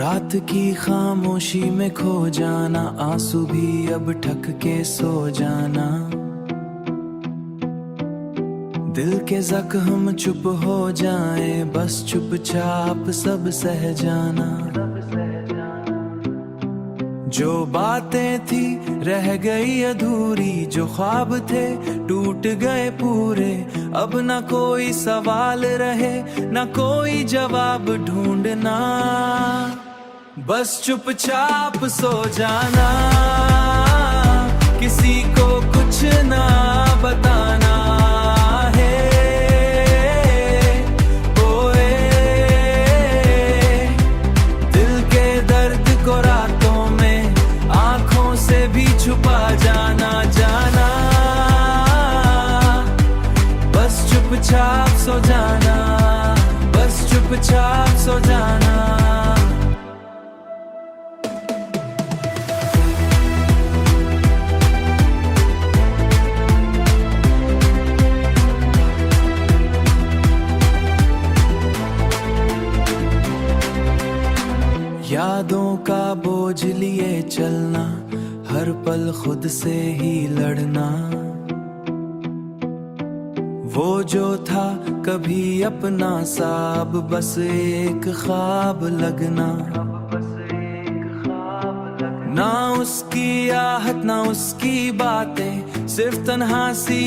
रात की खामोशी में खो जाना, आंसू भी अब ठक के सो जाना। दिल के जख्म चुप हो जाए, बस चुपचाप सब सह जाना। जो बातें थी रह गई अधूरी, जो ख्वाब थे टूट गए पूरे। अब न कोई सवाल रहे, न कोई जवाब ढूंढना, बस चुपचाप सो जाना। किसी को कुछ ना बताना है, ओए दिल के दर्द को रातों में आंखों से भी छुपा जाना। जाना बस चुपचाप सो जाना, बस चुपचाप सो जाना। यादों का बोझ लिए चलना, हर पल खुद से ही लड़ना। वो जो था कभी अपना सा, अब बस एक ख्वाब लगना। ना उसकी आहट ना उसकी बातें, सिर्फ तन्हा सी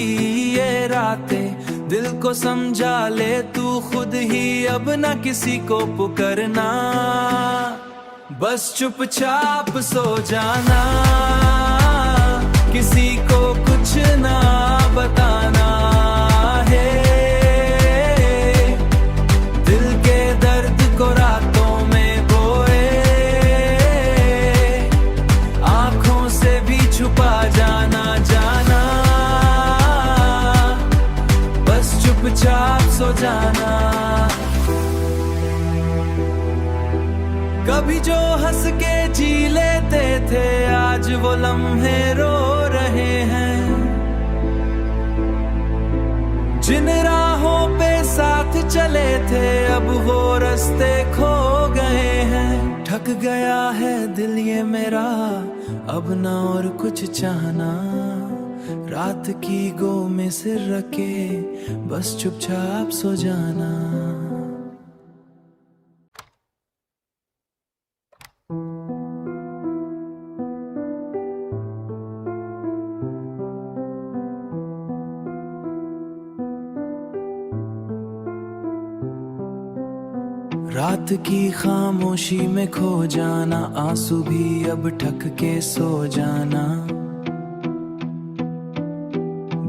ये रातें। दिल को समझा ले तू खुद ही, अब ना किसी को पुकारना, बस चुपचाप सो जाना। किसी को कुछ ना बताना है, दिल के दर्द को रातों में बोए आंखों से भी छुपा जाना। जाना बस चुपचाप सो जाना। कभी जो हंस के जी लेते थे, आज वो लम्हे रो रहे हैं। जिन राहों पे साथ चले थे, अब वो रास्ते खो गए हैं। ठक गया है दिल ये मेरा, अब ना और कुछ चाहना। रात की गो में सिर रखे, बस चुपचाप सो जाना। रात की खामोशी में खो जाना, आंसू भी अब ठक के सो जाना।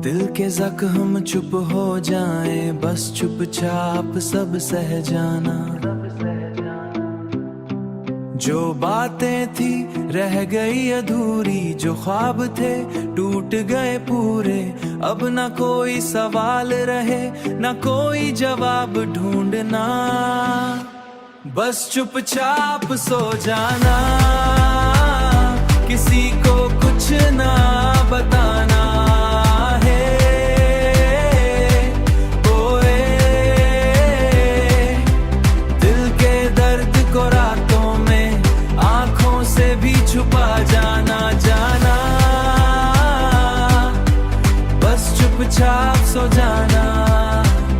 दिल के जख्म चुप हो जाए, बस चुपचाप सब सह जाना। जो बातें थी रह गई अधूरी, जो ख्वाब थे टूट गए पूरे। अब न कोई सवाल रहे, न कोई जवाब ढूंढना, बस चुपचाप सो जाना। किसी को कुछ ना बताना है, ओए दिल के दर्द को रातों में आंखों से भी छुपा जाना। जाना बस चुपचाप सो जाना,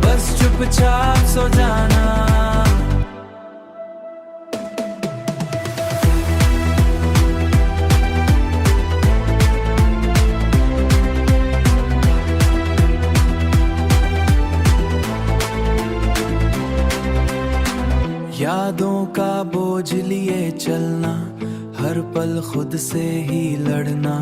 बस चुपचाप सो जाना। यादों का बोझ लिए चलना, हर पल खुद से ही लड़ना।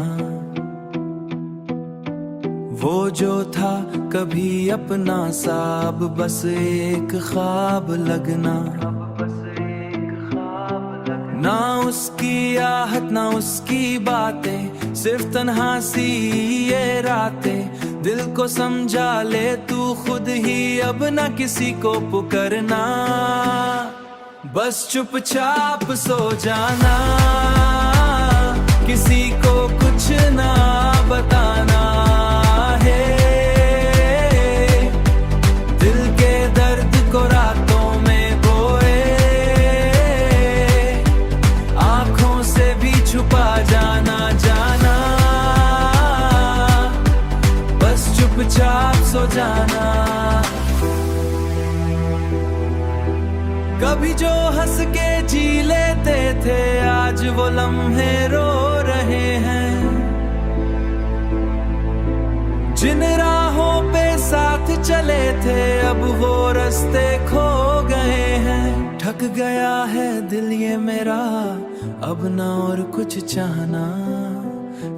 वो जो था कभी अपना सा, अब बस एक ख्वाब लगना। ना उसकी आहट ना उसकी बातें, सिर्फ तन्हा सी ये रातें। दिल को समझा ले तू खुद ही, अब ना किसी को पुकारना, बस चुपचाप सो जाना। किसी को कुछ ना बताना है, दिल के दर्द को रातों में बोए सो जाना। कभी जो हंस के जी लेते थे आज वो लम्हे रो रहे हैं। जिन राहों पे साथ चले थे अब वो रास्ते खो गए हैं। थक गया है दिल ये मेरा अब ना और कुछ चाहना।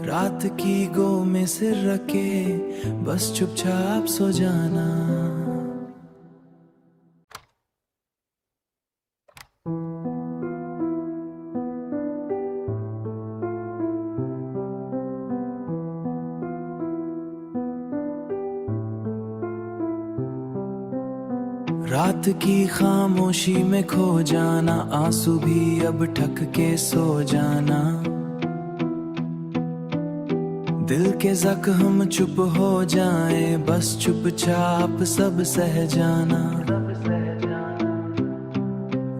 रात की गो में सिर रखे बस चुपचाप सो जाना। रात की खामोशी में खो जाना, आंसू भी अब ठक के सो जाना। दिल के जख्म चुप हो जाए बस चुपचाप सब सह जाना।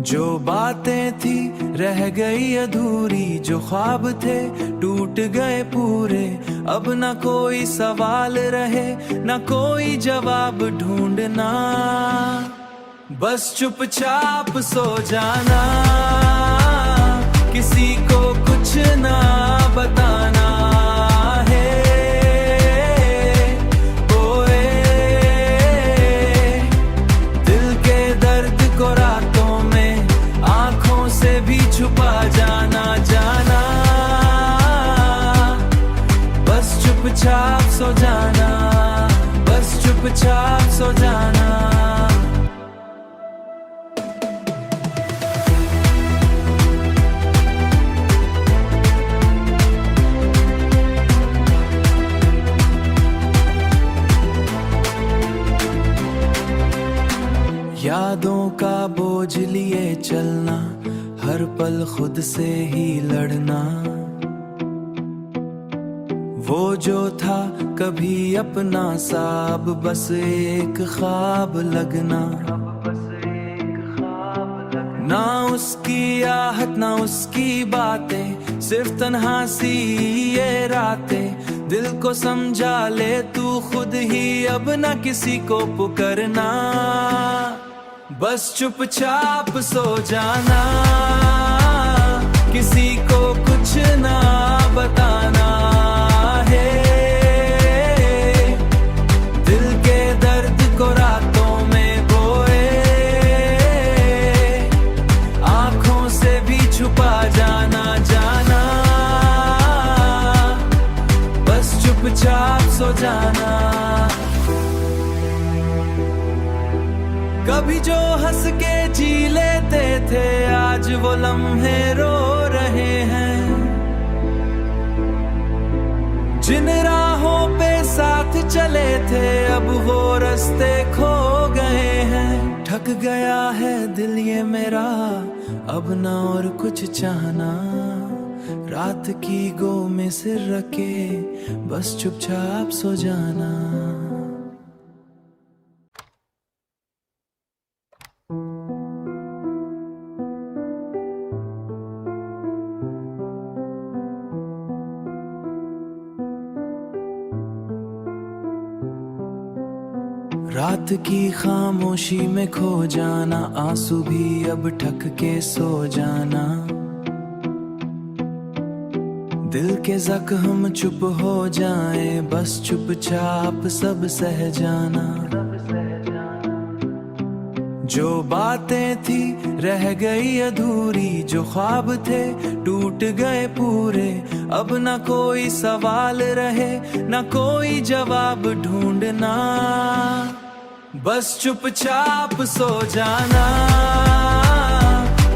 जो बातें थी रह गई अधूरी, जो ख्वाब थे टूट गए पूरे। अब ना कोई सवाल रहे ना कोई जवाब ढूंढना, बस चुपचाप सो जाना। किसी को कुछ ना बताना है। ओए दिल के दर्द को रातों में आंखों से भी छुपा जाना। जाना बस चुपचाप सो जाना, बस चुपचाप सो जाना। यादों का बोझ लिए चलना, हर पल खुद से ही लड़ना। वो जो था कभी अपना सा अब बस एक ख्वाब लगना। ना उसकी आहट ना उसकी बातें, सिर्फ तन्हा सी ये रातें। दिल को समझा ले तू खुद ही, अब ना किसी को पुकारना। बस चुपचाप सो जाना, किसी को कुछ ना बताना है। दिल के दर्द को रातों में बोए, आंखों से भी छुपा जाना। जाना बस चुपचाप सो जाना। कभी जो हंस के जी लेते थे आज वो लम्हे रो रहे हैं। जिन राहों पे साथ चले थे अब वो रास्ते खो गए हैं। थक गया है दिल ये मेरा अब ना और कुछ चाहना। रात की गो में सिर रखे बस चुपचाप सो जाना। रात की खामोशी में खो जाना, आंसू भी अब ठक के सो जाना। दिल के जख्म चुप हो जाए बस चुपचाप सब सह जाना। जो बातें थी रह गई अधूरी, जो ख्वाब थे टूट गए पूरे। अब ना कोई सवाल रहे ना कोई जवाब ढूंढना, बस चुपचाप सो जाना।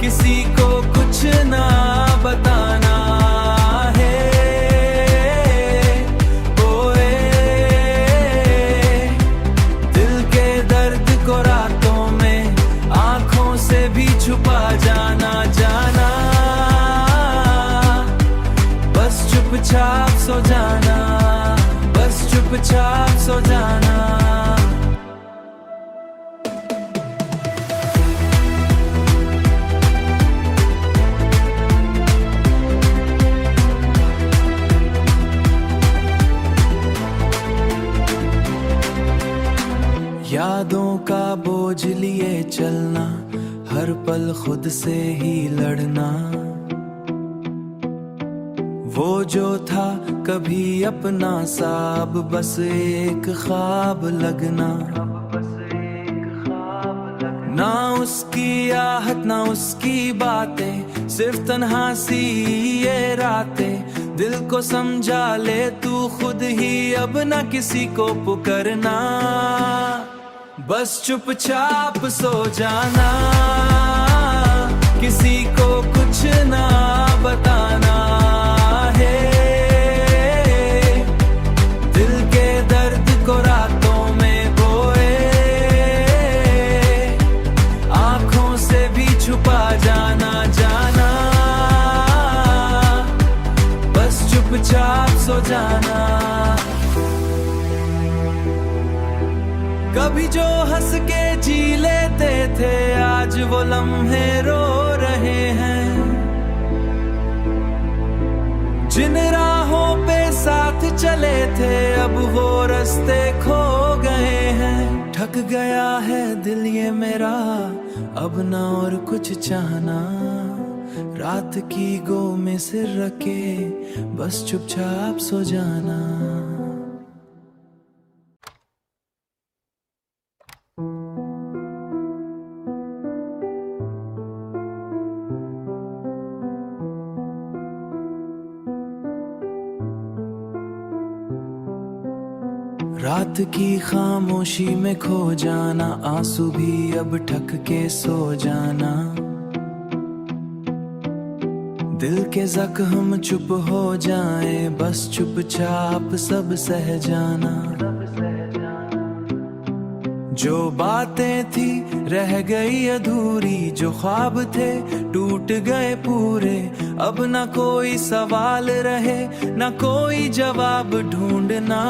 किसी को कुछ ना बताना है। ओए दिल के दर्द को रातों में आंखों से भी छुपा जाना। जाना बस चुपचाप सो जाना, बस चुपचाप सो जाना। यादों का बोझ लिए चलना, हर पल खुद से ही लड़ना। वो जो था कभी अपना सा, अब बस एक ख्वाब लगना। ना उसकी आहट ना उसकी बातें, सिर्फ तन्हा सी ये रातें। दिल को समझा ले तू खुद ही, अब ना किसी को पुकारना। बस चुपचाप सो जाना, किसी को कुछ ना बताना है। दिल के दर्द को रातों में बोए, आंखों से भी छुपा जाना जाना। बस चुपचाप सो जाना। कभी जो हंस के जी लेते थे, आज वो लम्हे रो रहे हैं। जिन राहों पे साथ चले थे, अब वो रास्ते खो गए हैं। थक गया है दिल ये मेरा, अब ना और कुछ चाहना। रात की गो में सिर रखे, बस चुपचाप सो जाना। रात की खामोशी में खो जाना, आंसू भी अब ठक के सो जाना। दिल के जख्म चुप हो जाए, बस चुपचाप सब सह जाना। जो बातें थी रह गई अधूरी, जो ख्वाब थे टूट गए पूरे। अब ना कोई सवाल रहे, ना कोई जवाब ढूंढना।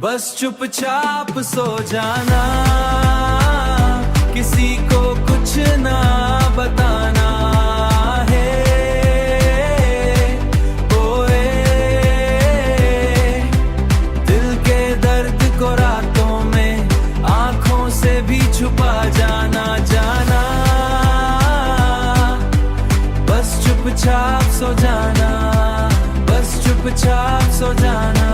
बस चुपचाप सो जाना, किसी को कुछ ना बताना है। ओए दिल के दर्द को रातों में, आंखों से भी छुपा जाना जाना। बस चुपचाप सो जाना, बस चुपचाप सो जाना।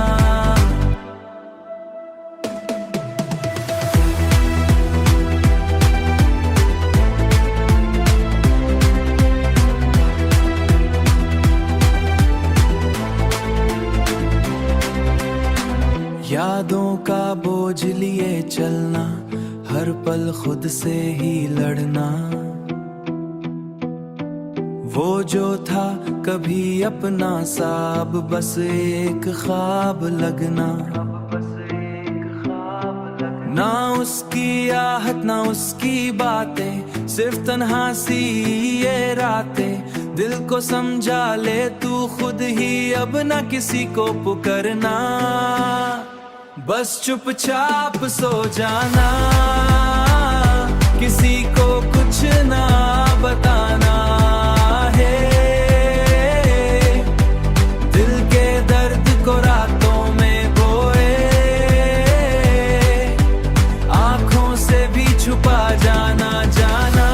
यादों का बोझ लिए चलना, हर पल खुद से ही लड़ना। वो जो था कभी अपना सा, अब बस एक ख्वाब लगना। ना उसकी आहट ना उसकी बातें, सिर्फ तन्हा सी ये रातें। दिल को समझा ले तू खुद ही, अब ना किसी को पुकारना। बस चुपचाप सो जाना, किसी को कुछ ना बताना है। दिल के दर्द को रातों में बोए, आंखों से भी छुपा जाना जाना।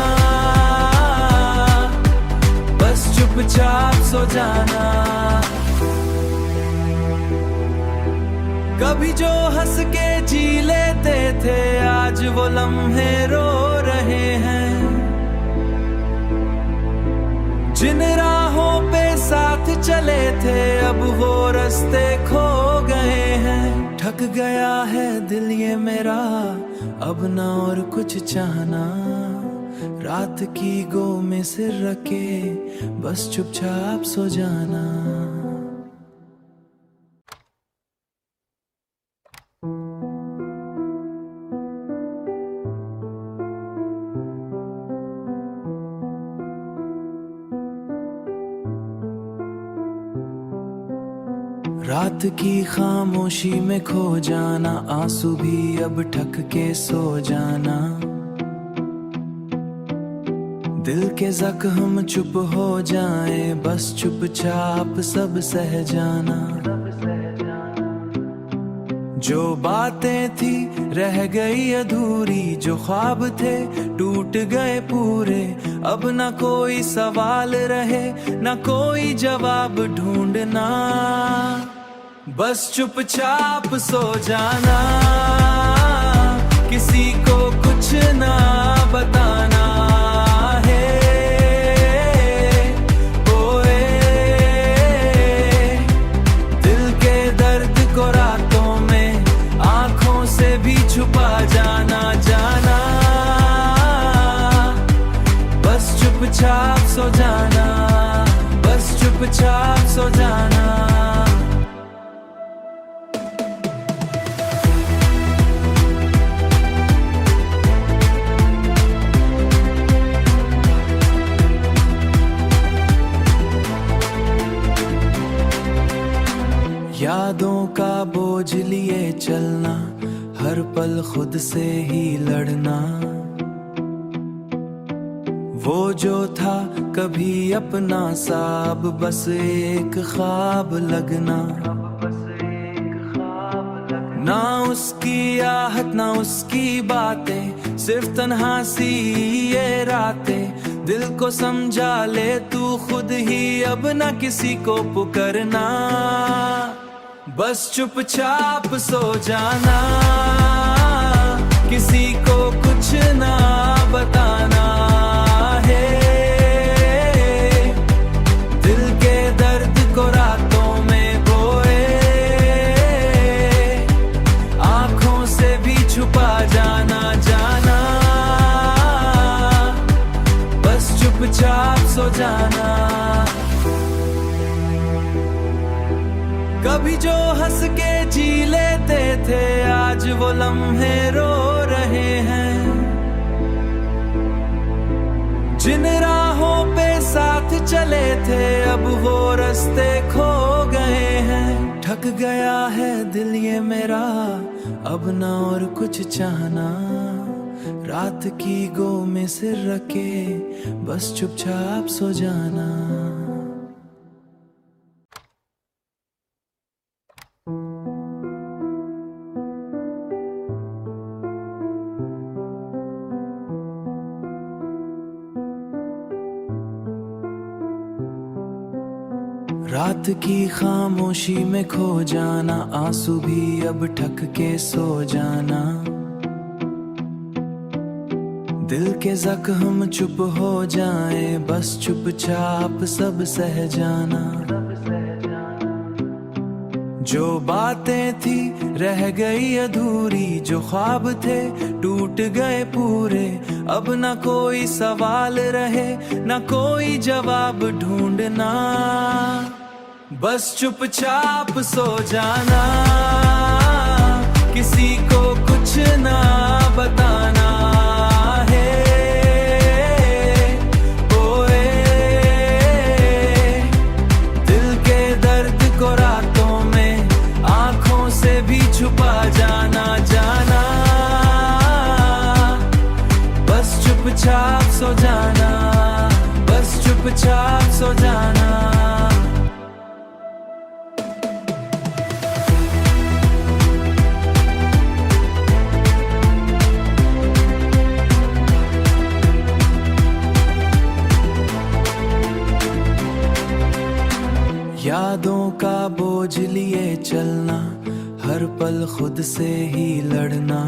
बस चुपचाप सो जाना। कभी जो हंस के जी लेते थे, आज वो लम्हे रो रहे हैं। जिन राहों पे साथ चले थे, अब वो रास्ते खो गए हैं। थक गया है दिल ये मेरा, अब ना और कुछ चाहना। रात की गो में सिर रखे, बस चुपचाप सो जाना। रात की खामोशी में खो जाना, आंसू भी अब ठक के सो जाना। दिल के जख्म चुप हो जाए, बस चुपचाप सब सह जाना। जो बातें थी रह गई अधूरी, जो ख्वाब थे टूट गए पूरे। अब न कोई सवाल रहे, न कोई जवाब ढूंढना, बस चुपचाप सो जाना, किसी को कुछ ना बताना है। ओए दिल के दर्द को रातों में आंखों से भी छुपा जाना, जाना, बस चुपचाप सो जाना, बस चुपचाप सो जाना। यादों का बोझ लिए चलना, हर पल खुद से ही लड़ना, वो जो था कभी अपना सा अब बस एक ख्वाब लगना। ना उसकी आहट ना उसकी बातें, सिर्फ तन्हा सी ये रातें। दिल को समझा ले तू खुद ही, अब ना किसी को पुकारना, बस चुपचाप सो जाना, किसी को कुछ ना बताना है। दिल के दर्द को रातों में बोए, आंखों से भी छुपा जाना, जाना, बस चुपचाप सो जाना। कभी जो हंस के जी लेते थे, आज वो लम्हे रो रहे हैं। जिन राहों पे साथ चले थे, अब वो रास्ते खो गए हैं। थक गया है दिल ये मेरा, अब ना और कुछ चाहना, रात की गो में सिर रखे बस चुपचाप सो जाना। रात की खामोशी में खो जाना, आंसू भी अब ठक के सो जाना। दिल के जख्म चुप हो जाए, बस चुपचाप सब सह जाना। जो बातें थी रह गई अधूरी, जो ख्वाब थे टूट गए पूरे। अब न कोई सवाल रहे, न कोई जवाब ढूंढना, बस चुपचाप सो जाना, किसी को कुछ ना बताना है। ओए दिल के दर्द को रातों में आंखों से भी छुपा जाना, जाना, बस चुपचाप सो जाना, बस चुपचाप सो जाना। यादों का बोझ लिए चलना, हर पल खुद से ही लड़ना,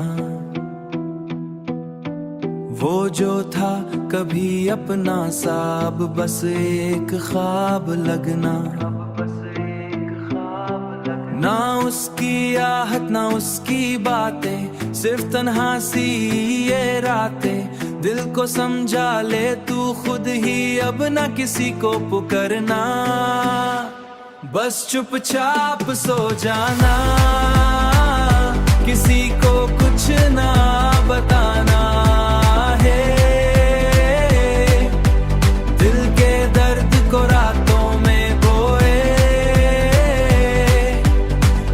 वो जो था कभी अपना सा अब बस एक ख्वाब लगना। ना उसकी आहट ना उसकी बातें, सिर्फ तन्हा सी ये रातें। दिल को समझा ले तू खुद ही, अब ना किसी को पुकारना, बस चुपचाप सो जाना, किसी को कुछ ना बताना है। दिल के दर्द को रातों में बोए,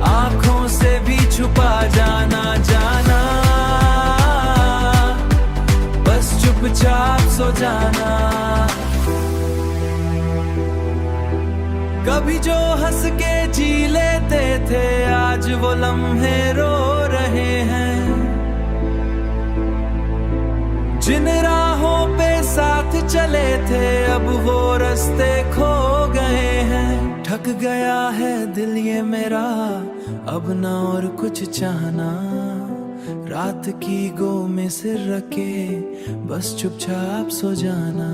आंखों से भी छुपा जाना, जाना, बस चुपचाप सो जाना। कभी जो हंस के जी लेते थे आज वो लम्हे रो रहे हैं। जिन राहों पे साथ चले थे अब वो रास्ते खो गए हैं। थक गया है दिल ये मेरा अब ना और कुछ चाहना। रात की गो में सिर रखे बस चुपचाप सो जाना।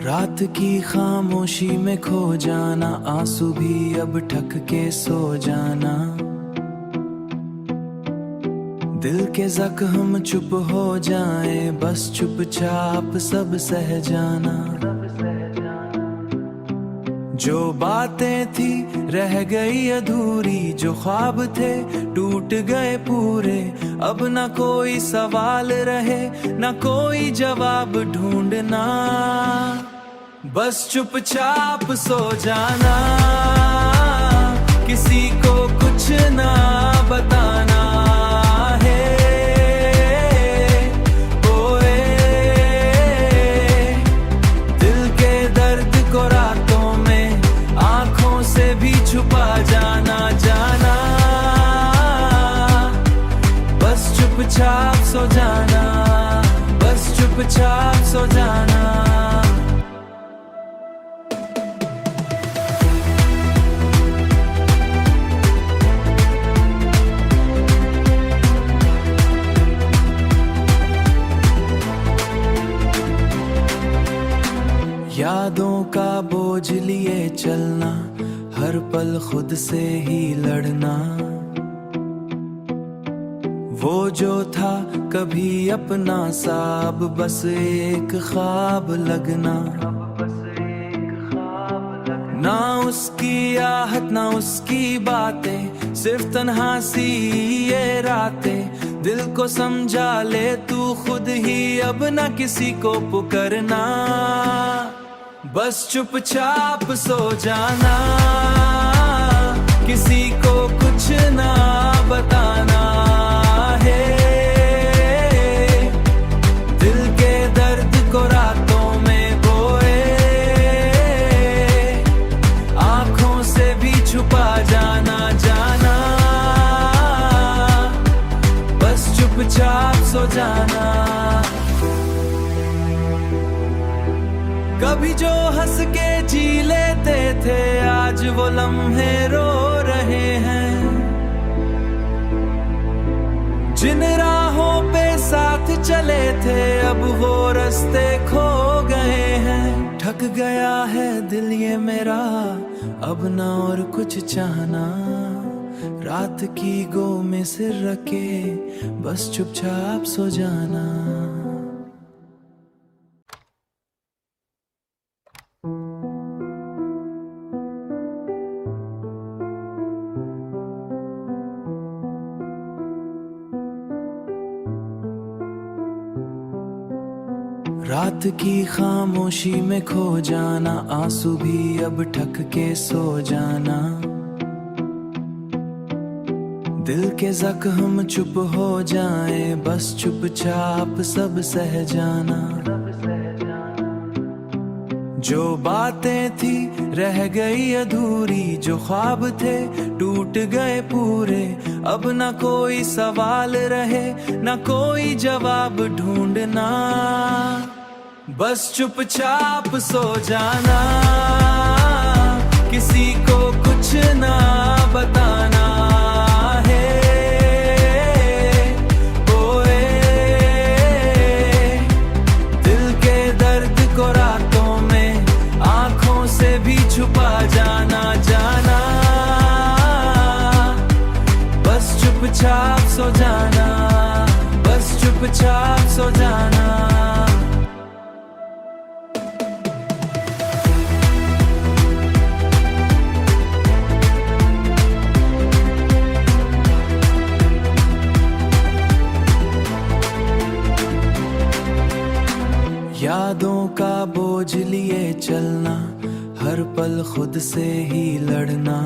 रात की खामोशी में खो जाना, आंसू भी अब ठक के सो जाना। दिल के जख्म चुप हो जाए बस चुपचाप सब सह जाना। जो बातें थी रह गई अधूरी, जो ख्वाब थे टूट गए पूरे। अब ना कोई सवाल रहे ना कोई जवाब ढूंढना, बस चुपचाप सो जाना। किसी को कुछ ना बताना है। ओए दिल के दर्द को रातों में आंखों से भी छुपा जाना। जाना बस चुपचाप सो जाना, बस चुपचाप सो जाना। यादों का बोझ लिए चलना, हर पल खुद से ही लड़ना। वो जो था कभी अपना सा अब बस एक ख्वाब लगना। ना उसकी आहट ना उसकी बातें, सिर्फ तन्हा सी ये रातें। दिल को समझा ले तू खुद ही, अब ना किसी को पुकारना। बस चुपचाप सो जाना, किसी को कुछ ना बताना है। दिल के दर्द को रातों में बोए, आंखों से भी छुपा जाना। जाना बस चुपचाप सो जाना। कभी जो हंस के जी लेते थे आज वो लम्हे रो रहे हैं। जिन राहों पे साथ चले थे अब वो रास्ते खो गए हैं। थक गया है दिल ये मेरा अब ना और कुछ चाहना। रात की गो में सिर रखे बस चुपचाप सो जाना। रात की खामोशी में खो जाना, आंसू भी अब ठक के सो जाना। दिल के जख्म चुप हो जाए बस चुपचाप सब सह जाना। जो बातें थी रह गई अधूरी, जो ख्वाब थे टूट गए पूरे। अब ना कोई सवाल रहे ना कोई जवाब ढूंढना, बस चुपचाप सो जाना। किसी को कुछ ना बताना है। ओए दिल के दर्द को रातों में आंखों से भी छुपा जाना। जाना बस चुपचाप सो जाना, बस चुपचाप सो जाना। यादों का बोझ लिए चलना, हर पल खुद से ही लड़ना,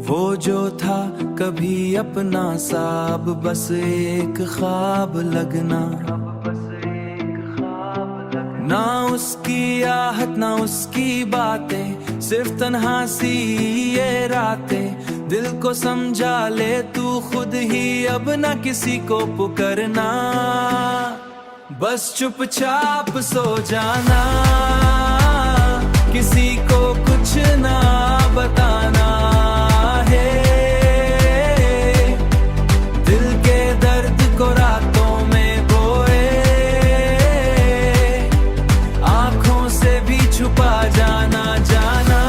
वो जो था कभी अपना सा अब बस एक ख्वाब लगना। ना उसकी आहट ना उसकी बातें, सिर्फ तन्हा सी ये रातें। दिल को समझा ले तू खुद ही, अब ना किसी को पुकारना, बस चुपचाप सो जाना, किसी को कुछ ना बताना है। दिल के दर्द को रातों में बोए, आंखों से भी छुपा जाना जाना,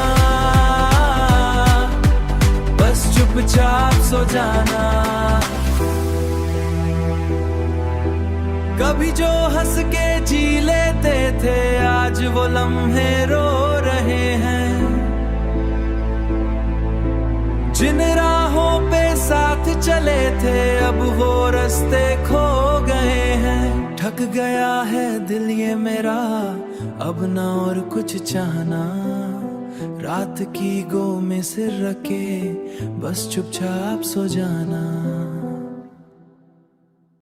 बस चुपचाप सो जाना। कभी जो हंस के जी लेते थे, आज वो लम्हे रो रहे हैं। जिन राहों पे साथ चले थे, अब वो रास्ते खो गए हैं। थक गया है दिल ये मेरा, अब ना और कुछ चाहना। रात की गो में सिर रखे, बस चुपचाप सो जाना।